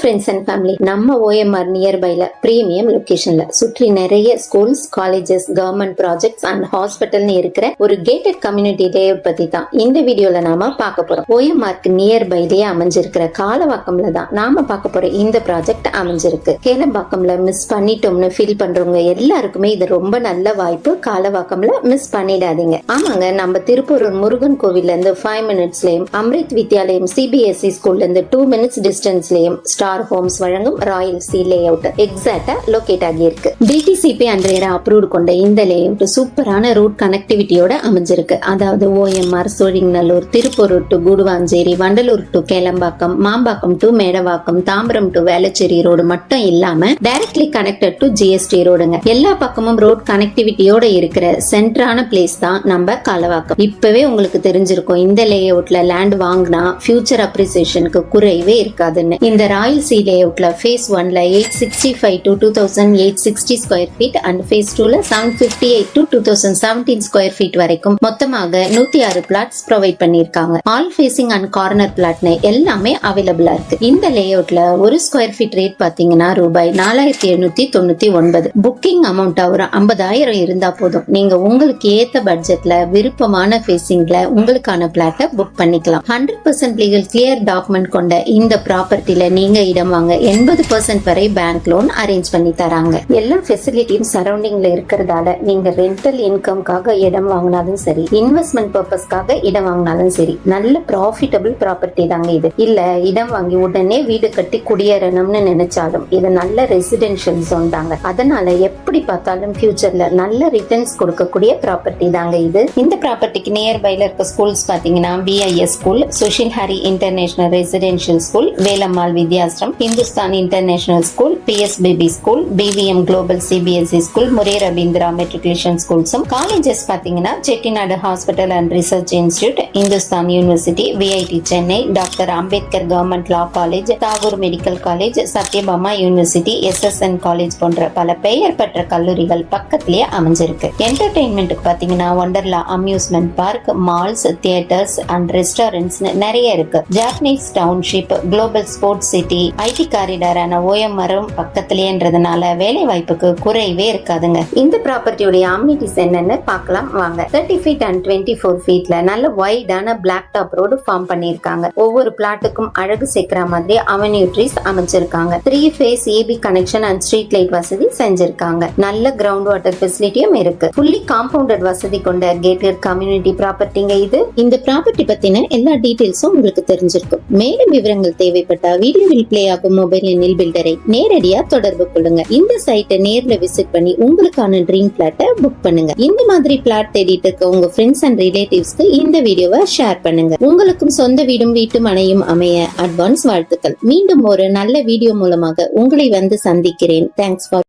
Friends and family, நம்ம OMR நியர்பைல premium லொகேஷன்ல சுற்றி நிறைய schools, colleges, government projects and ஹாஸ்பிட்டல்னு இருக்கிற ஒரு கேட்டட் கம்யூனிட்டி லேஅவுட் பத்தி தான் இந்த வீடியோல நாம பார்க்க போறோம். OMRக்கு நியர்பைலயே அமைஞ்சிருக்கிற காலவாக்கம்ல தான் நாம பார்க்க போற இந்த ப்ராஜெக்ட் அமைஞ்சிருக்கு. கேளம்பாக்கம்ல மிஸ் பண்ணிட்டோம்னு ஃபீல் பண்றவங்க எல்லாருக்குமே இது ரொம்ப நல்ல வாய்ப்பு. காலவாக்கம்ல மிஸ் பண்ணிடாதீங்க. ஆமாங்க, நம்ம திருப்பூர் முருகன் கோவில்ல இருந்து 5 மினிட்ஸ்லயும், அம்ரித் வித்யாலயம் CBSE ஸ்கூல்ல இருந்து 2 மினிட்ஸ் டிஸ்டன்ஸ்லயும் ஸ்டார் ஹோம்ஸ் வழங்கும் ராயல் சி லேஅவுட் எக்ஸாக்டா லொகேட் ஆகி இருக்கு. DTCP அண்ட்ரேரா அப்ரூவ்ட் கொண்ட இந்த லேஅவுட் சூப்பரான ரூட் கனெக்டிவிட்டியோட அமைஞ்சிருக்கு. அதாவது OMR Sholinganallur, Tiruppur to Guduvanchery, Vandalur to Kelambakkam, Mambakkam to Medavakkam, Tambaram to Velachery road மட்டும் இல்லாம டைரக்ட்லி கனெக்டட் டு GST ரோடுங்க. எல்லா பக்கமும் ரோட் கனெக்டிவிட்டியோட இருக்கிற சென்டரான பிளேஸ் தான் நம்ம காலவாக்கம். இப்பவே உங்களுக்கு தெரிஞ்சிருக்கும், இந்த லேஅவுட்ல லேண்ட் வாங்கினா ஃபியூச்சர் அப்ரிசியேஷனுக்கு குறைவே இருக்காதுன்னு. இந்த ராயல் சி லேஅவுட்ல phase 1ல 865 to 2860 square feet and phase 2ல 758 to 2017 ஸ்கொயர் ஃபீட் வரைக்கும் மொத்தமாக 106 பிளாட்ஸ் ப்ரொவைட் பண்ணிருக்காங்க. ஆல் ஃபேசிங் அண்ட் கார்னர் பிளாட்னு எல்லாமே அவைலபிளா இருக்கு. இந்த லேஅவுட்ல ஒரு ஸ்கொயர் ஃபீட் ரேட் பாத்தீங்கன்னா ரூபாய் 4799. புக்கிங் அமௌண்ட் ஒரு 50,000 இருந்தா போதும். நீங்க உங்களுக்கு ஏத்த பட்ஜெட்ல விருப்பமான ஃபேசிங்ல உங்களுக்கான பிளாட்டை புக் பண்ணிக்கலாம். 100% லீகல் கிளியர் டாக்குமெண்ட் கொண்ட இந்த ப்ராப்பர்ட்டில நீங்க இடம் வாங்க 80% வரை பேங்க் லோன் அரேஞ்ச் பண்ணி தராங்க. எல்லா ஃபெசிலிட்டியும் சரௌண்டிங்ல இருக்கிறதால நீங்க ரெண்டல் இன்கம்காக இடம் வாங்கினாலும் சரி, இன்வெஸ்ட்மெண்ட் பர்பஸ்க்காக இடம் வாங்கினாலும் சரி, நல்ல ப்ராஃபிட்டபிள் ப்ராப்பர்ட்டி தாங்க இது. இல்ல இடம் வாங்கி உடனே வீடு கட்டி குடியேறணும்னு நினைச்சாலும் இது நல்ல ரெசிடென்ஷியல் ஜோன் தாங்க. அதனால எப்படி பார்த்தாலும் ஃபியூச்சர்ல நல்ல ரிட்டர்ன்ஸ் கொடுக்கக்கூடிய ப்ராப்பர்ட்டி தாங்க இது. இந்த ப்ராப்பர்ட்டிக்கு நியர்பைல இருக்க ஸ்கூல்ஸ் பாத்தீங்கன்னா BIS school, Sushil Hari international residential school, Velammal Vidyashram, Hindustan international school, PSBB school, BVM global CBSE school, முரே ரவீந்திரா மெட்ரிகுலேஷன் ஸ்கூல்ஸும். காலேஜஸ் பாத்தீங்கன்னா Chettinad hospital and research institute, Hindustan university, VIT Chennai, doctor Ambedkar government law college, Tagore medical college, Sathyabama university, SSN college போன்ற பல பெயர் பெற்ற கல்லூரிகள் பக்கத்திலேயே அமைஞ்சிருக்கு. என்டர்டெயின்மெண்ட்டுக்கு பாத்தீங்கன்னா Wonderla amusement park, malls, theatres and restaurants நிறைய இருக்கு. Japanese township, global sports city, IT காரிடாரான OMRம் பக்கத்திலேன்றதுனால வேலை வாய்ப்புக்கு குறைவே இருக்காதுங்க. இந்த ப்ராப்பர்ட்டியோட அம்யூனிட்டிஸ் என்னன்னு பார்க்கலாம் வாங்க. 30 feet and 24 feetல நல்ல வைடான பிளாக் டாப் ரோடு ஃபார்ம் பண்ணிருக்காங்க. ஒவ்வொரு பிளாட்டுக்கும் அழகு சேர்க்கிற மாதிரி அவென்யூ ட்ரீஸ் அமைச்சிருக்காங்க. 3 phase AB connection and street light வசதி செஞ்சிருக்காங்க. நல்ல கிரவுண்ட் வாட்டர் ஃபெசிலிட்டியும் இருக்கு. ஃபுல்லி காம்பவுண்டட் வசதி கொண்ட கேட்டட் கம்யூனிட்டி ப்ராப்பர்ட்டிங்க இது. இந்த ப்ராப்பர்ட்டி பத்தின எல்லா டீடைல்ஸும் உங்களுக்கு தெரிஞ்சிருக்கும். மேலும் விவரங்கள் தேவைப்பட்டா வீடியோவில் பிளே ஆகும் மொபைல் எண்ணில் பில்டரை நேரடியா தொடர்பு கொள்ளுங்க. இந்த சைட்டை நேர்ல விசிட் பண்ணி உங்களுக்கான ட்ரீம் பிளாட்டை புக் பண்ணுங்க. இந்த மாதிரி பிளாட் தேடிட்டு இருக்க உங்க ஃப்ரெண்ட்ஸ் அண்ட் ரிலேட்டிவ்ஸ்க்கு இந்த வீடியோவை ஷேர் பண்ணுங்க. உங்களுக்கும் சொந்த வீடும் வீட்டு மனையும் அமைய அட்வான்ஸ் வாழ்த்துக்கள். மீண்டும் ஒரு நல்ல வீடியோ மூலமாக உங்களை வந்து சந்திக்கிறேன். Thanks for